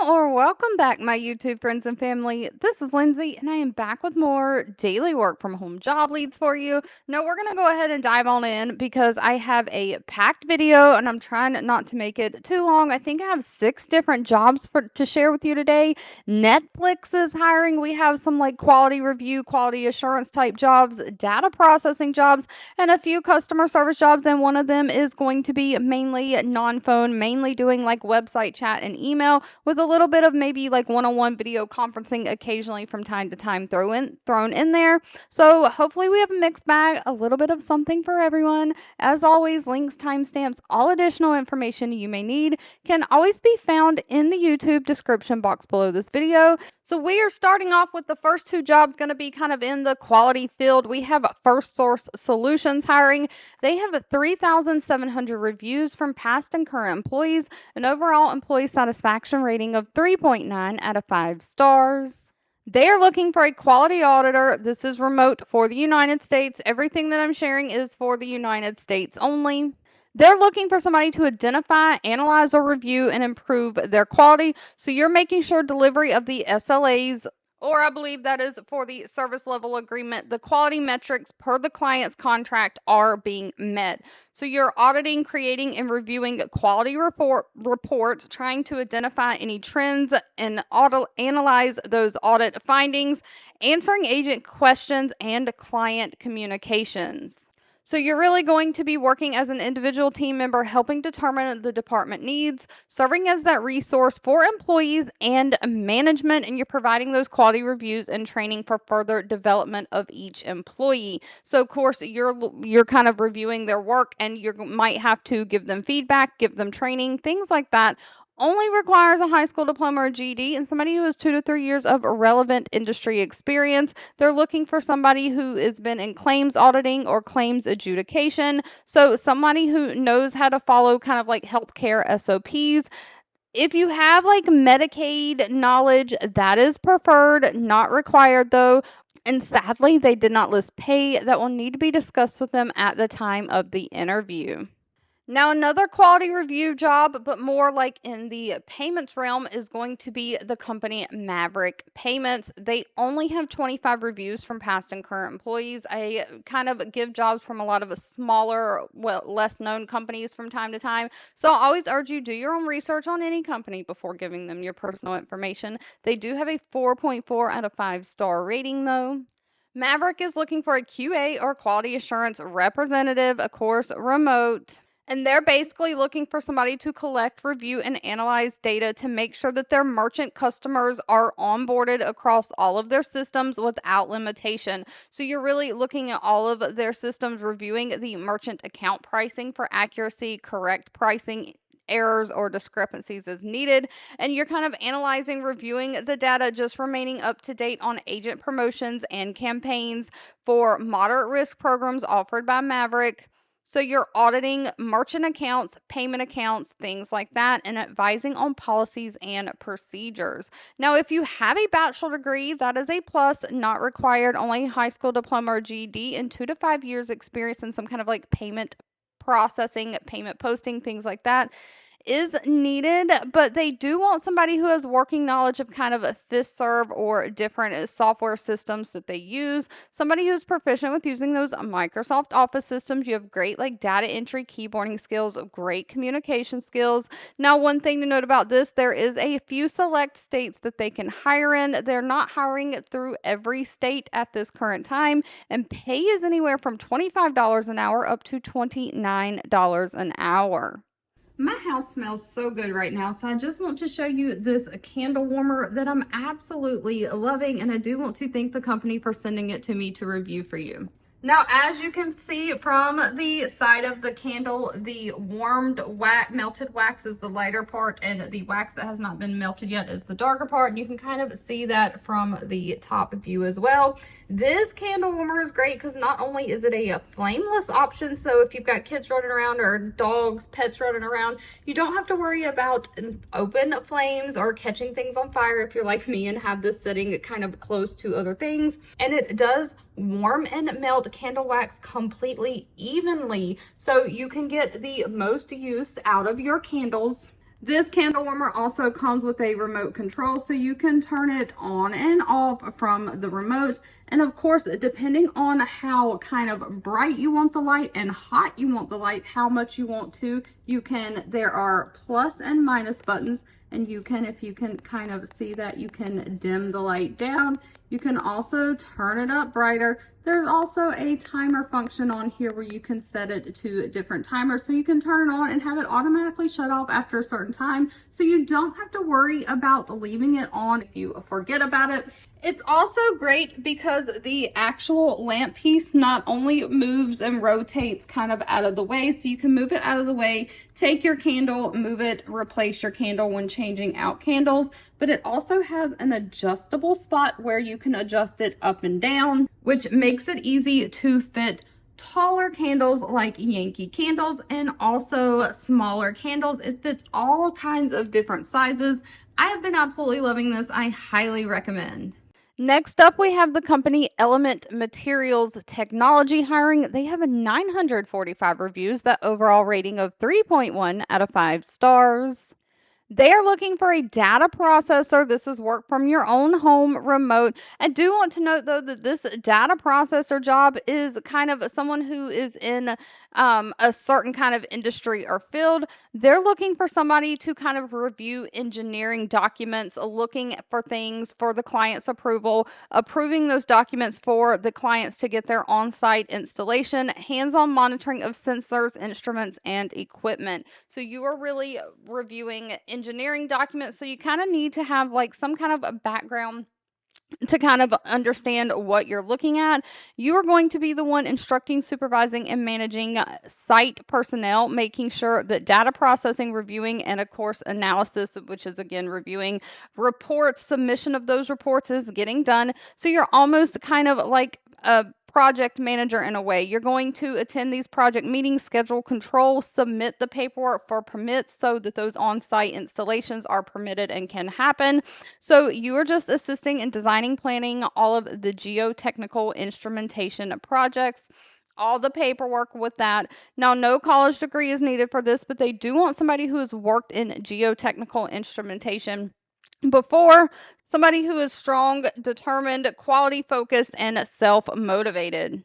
or welcome back, my YouTube friends and family. This is Lindsay, and I am back with more daily work from home job leads for you. Now, we're going to go ahead and dive on in because I have a packed video, and I'm trying not to make it too long. I think I have 6 different jobs to share with you today. Netflix is hiring. We have some like quality review, quality assurance type jobs, data processing jobs, and a few customer service jobs. And one of them is going to be mainly non-phone, mainly doing like website chat and email, with a little bit of maybe like one-on-one video conferencing occasionally from time to time thrown in there. So hopefully we have a mixed bag, a little bit of something for everyone. As always, links, timestamps, all additional information you may need can always be found in the YouTube description box below this video. So we are starting off with the first 2 jobs going to be kind of in the quality field. We have Firstsource Solutions hiring. They have 3,700 reviews from past and current employees, an overall employee satisfaction rating of 3.9 out of 5 stars. They are looking for a quality auditor. This is remote for the United States. Everything that I'm sharing is for the United States only. They're looking for somebody to identify, analyze, or review and improve their quality. So you're making sure delivery of the SLAs, or I believe that is for the service level agreement, the quality metrics per the client's contract are being met. So you're auditing, creating, and reviewing quality reports, trying to identify any trends and analyze those audit findings, answering agent questions, and client communications. So you're really going to be working as an individual team member, helping determine the department needs, serving as that resource for employees and management, and you're providing those quality reviews and training for further development of each employee. So of course, you're kind of reviewing their work, and you might have to give them feedback, give them training, things like that. Only requires a high school diploma or GED and somebody who has 2 to 3 years of relevant industry experience. They're looking for somebody who has been in claims auditing or claims adjudication. So somebody who knows how to follow kind of like healthcare SOPs. If you have like Medicaid knowledge, that is preferred, not required though. And sadly, they did not list pay. That will need to be discussed with them at the time of the interview. Now, another quality review job, but more like in the payments realm, is going to be the company Maverick Payments. They only have 25 reviews from past and current employees. I kind of give jobs from a lot of smaller, less known companies from time to time. So I always urge you, do your own research on any company before giving them your personal information. They do have a 4.4 out of 5 star rating though. Maverick is looking for a QA or quality assurance representative, of course, remote. And they're basically looking for somebody to collect, review, and analyze data to make sure that their merchant customers are onboarded across all of their systems without limitation. So you're really looking at all of their systems, reviewing the merchant account pricing for accuracy, correct pricing, errors or discrepancies as needed, and you're kind of analyzing, reviewing the data, just remaining up to date on agent promotions and campaigns for moderate risk programs offered by Maverick. So you're auditing merchant accounts, payment accounts, things like that, and advising on policies and procedures. Now, if you have a bachelor degree, that is a plus, not required, only high school diploma or GED, and 2 to 5 years experience in some kind of like payment processing, payment posting, things like that is needed, but they do want somebody who has working knowledge of kind of a Firstserve or different software systems that they use. Somebody who's proficient with using those Microsoft Office systems. You have great like data entry, keyboarding skills, great communication skills. Now, one thing to note about this, there is a few select states that they can hire in. They're not hiring through every state at this current time, and pay is anywhere from $25 an hour up to $29 an hour. My house smells so good right now, so I just want to show you this candle warmer that I'm absolutely loving, and I do want to thank the company for sending it to me to review for you. Now, as you can see from the side of the candle, the warmed melted wax is the lighter part, and the wax that has not been melted yet is the darker part. And you can kind of see that from the top view as well. This candle warmer is great because not only is it a flameless option, so if you've got kids running around or dogs, pets running around, you don't have to worry about open flames or catching things on fire if you're like me and have this sitting kind of close to other things. And it does warm and melt candle wax completely evenly, so you can get the most use out of your candles. This candle warmer also comes with a remote control, so you can turn it on and off from the remote. And of course, depending on how kind of bright you want the light and hot you want the light, how much you want to, there are plus and minus buttons, and if you can kind of see that, you can dim the light down. You can also turn it up brighter. There's also a timer function on here where you can set it to different timers, so you can turn it on and have it automatically shut off after a certain time, so you don't have to worry about leaving it on if you forget about it. It's also great because the actual lamp piece not only moves and rotates kind of out of the way, so you can move it out of the way, take your candle, move it, replace your candle when changing out candles, but it also has an adjustable spot where you can adjust it up and down, which makes it easy to fit taller candles like Yankee candles and also smaller candles. It fits all kinds of different sizes. I have been absolutely loving this. I highly recommend. Next up, we have the company Element Materials Technology hiring. They have a 945 reviews, that overall rating of 3.1 out of 5 stars. They are looking for a data processor. This is work from your own home remote. I do want to note, though, that this data processor job is kind of someone who is in a certain kind of industry or field. They're looking for somebody to kind of review engineering documents, looking for things for the client's approval, approving those documents for the clients to get their on site installation, hands on monitoring of sensors, instruments, and equipment. So you are really reviewing engineering documents. So you kind of need to have like some kind of a background to kind of understand what you're looking at. You are going to be the one instructing, supervising, and managing site personnel, making sure that data processing, reviewing, and of course, analysis, which is again reviewing reports, submission of those reports is getting done. So you're almost kind of like a project manager in a way. You're going to attend these project meetings, schedule control, submit the paperwork for permits so that those on site installations are permitted and can happen. So you are just assisting in designing, planning all of the geotechnical instrumentation projects, all the paperwork with that. Now, no college degree is needed for this, but they do want somebody who has worked in geotechnical instrumentation before, somebody who is strong, determined, quality focused, and self motivated.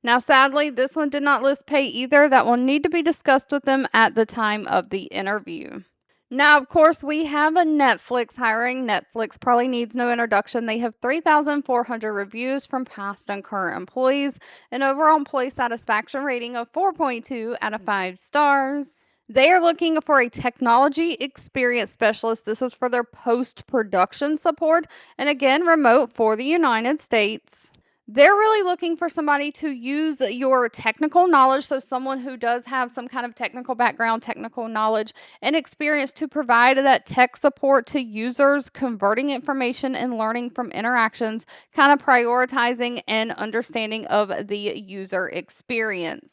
Now, sadly, this one did not list pay either. That will need to be discussed with them at the time of the interview. Now, of course, we have a Netflix hiring. Netflix probably needs no introduction. They have 3,400 reviews from past and current employees, an overall employee satisfaction rating of 4.2 out of 5 stars. They are looking for a technology experience specialist. This is for their post production support, and again, remote for the United States. They're really looking for somebody to use your technical knowledge. So, someone who does have some kind of technical background, technical knowledge, and experience to provide that tech support to users, converting information and learning from interactions, kind of prioritizing and understanding of the user experience.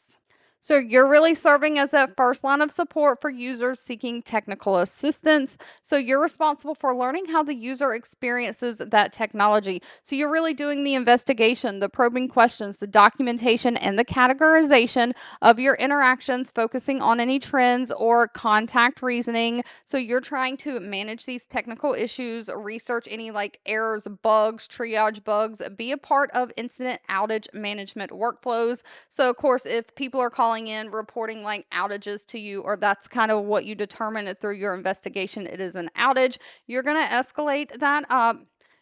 So you're really serving as that first line of support for users seeking technical assistance. So you're responsible for learning how the user experiences that technology. So you're really doing the investigation, the probing questions, the documentation, and the categorization of your interactions, focusing on any trends or contact reasoning. So you're trying to manage these technical issues, research any like errors, bugs, triage bugs, be a part of incident outage management workflows. So, of course, if people are calling in reporting like outages to you, or that's kind of what you determine it through your investigation, it is an outage, you're going to escalate that up.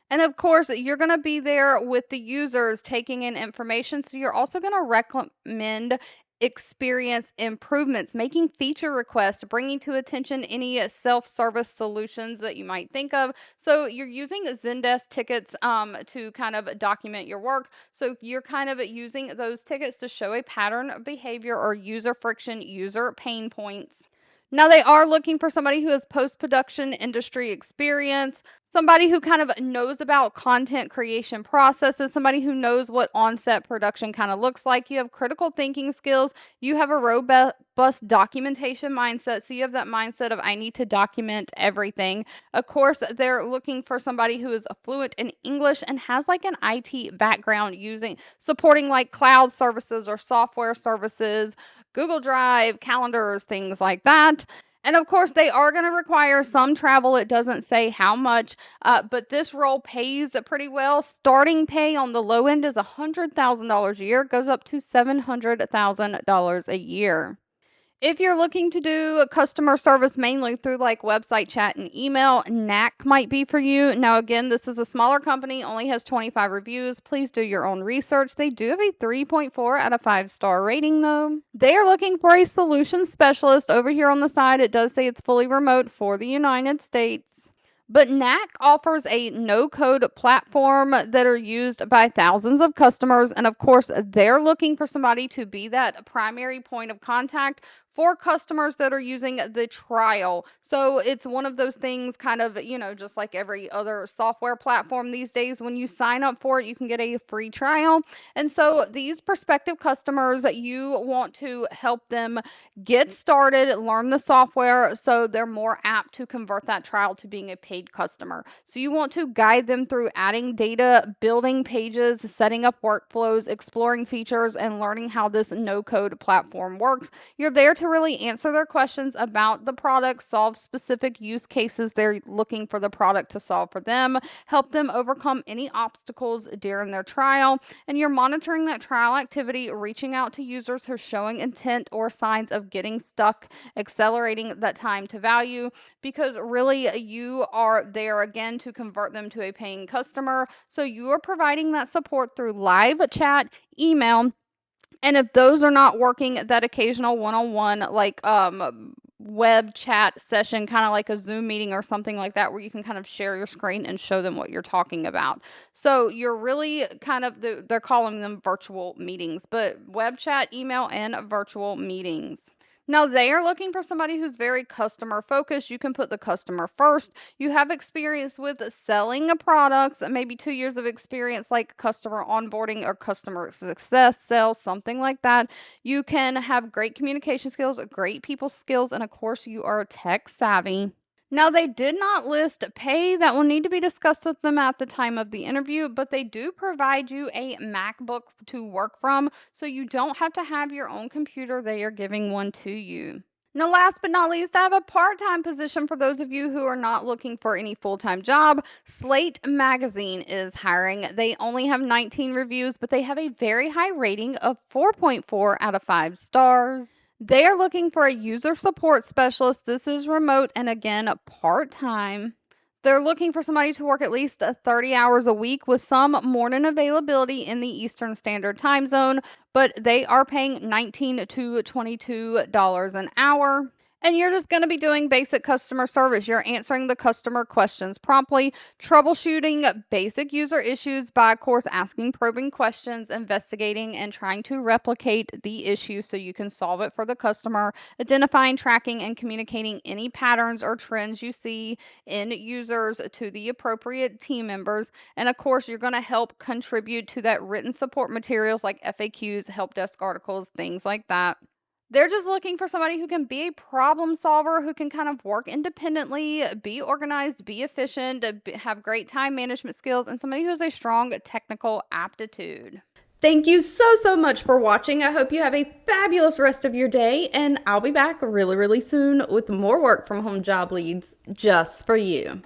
And of course, you're going to be there with the users taking in information. So, you're also going to recommend experience improvements, making feature requests, bringing to attention any self-service solutions that you might think of. So you're using Zendesk tickets to kind of document your work. So you're kind of using those tickets to show a pattern of behavior or user friction, user pain points. Now, they are looking for somebody who has post production industry experience, somebody who kind of knows about content creation processes, somebody who knows what on-set production kind of looks like. You have critical thinking skills, you have a robust documentation mindset. So you have that mindset of I need to document everything. Of course, they're looking for somebody who is fluent in English and has like an IT background using supporting like cloud services or software services, Google Drive, calendars, things like that. And of course, they are going to require some travel. It doesn't say how much, but this role pays pretty well. Starting pay on the low end is $100,000 a year, goes up to $700,000 a year. If you're looking to do customer service mainly through like website chat and email, Knack might be for you. Now, again, this is a smaller company, only has 25 reviews. Please do your own research. They do have a 3.4 out of 5-star rating, though. They are looking for a solution specialist. Over here on the side, it does say it's fully remote for the United States. But Knack offers a no-code platform that are used by thousands of customers. And of course, they're looking for somebody to be that primary point of contact for customers that are using the trial. So it's one of those things kind of, just like every other software platform these days, when you sign up for it, you can get a free trial. And so these prospective customers, you want to help them get started, learn the software so they're more apt to convert that trial to being a paid customer. So you want to guide them through adding data, building pages, setting up workflows, exploring features, and learning how this no-code platform works. You're there to really answer their questions about the product, solve specific use cases they're looking for the product to solve for them, help them overcome any obstacles during their trial, and you're monitoring that trial activity, reaching out to users who are showing intent or signs of getting stuck, accelerating that time to value, because really you are there again to convert them to a paying customer. So you are providing that support through live chat, email, and if those are not working, that occasional one-on-one, like web chat session, kind of like a Zoom meeting or something like that, where you can kind of share your screen and show them what you're talking about. So you're really kind of, they're calling them virtual meetings, but web chat, email, and virtual meetings. Now, they are looking for somebody who's very customer focused. You can put the customer first. You have experience with selling products, maybe 2 years of experience like customer onboarding or customer success, sales, something like that. You can have great communication skills, great people skills, and of course, you are tech savvy. Now, they did not list pay. That will need to be discussed with them at the time of the interview, but they do provide you a MacBook to work from, so you don't have to have your own computer. They are giving one to you. Now, last but not least, I have a part-time position for those of you who are not looking for any full-time job. Slate Magazine is hiring. They only have 19 reviews, but they have a very high rating of 4.4 out of 5 stars. They are looking for a user support specialist. This is remote and again, part-time. They're looking for somebody to work at least 30 hours a week with some morning availability in the Eastern Standard Time Zone, but they are paying $19 to $22 an hour. And you're just going to be doing basic customer service. You're answering the customer questions promptly, troubleshooting basic user issues by, of course, asking probing questions, investigating, and trying to replicate the issue so you can solve it for the customer, identifying, tracking, and communicating any patterns or trends you see in users to the appropriate team members. And of course, you're going to help contribute to that written support materials like FAQs, help desk articles, things like that. They're just looking for somebody who can be a problem solver, who can kind of work independently, be organized, be efficient, have great time management skills, and somebody who has a strong technical aptitude. Thank you so much for watching. I hope you have a fabulous rest of your day, and I'll be back really soon with more work from home job leads just for you.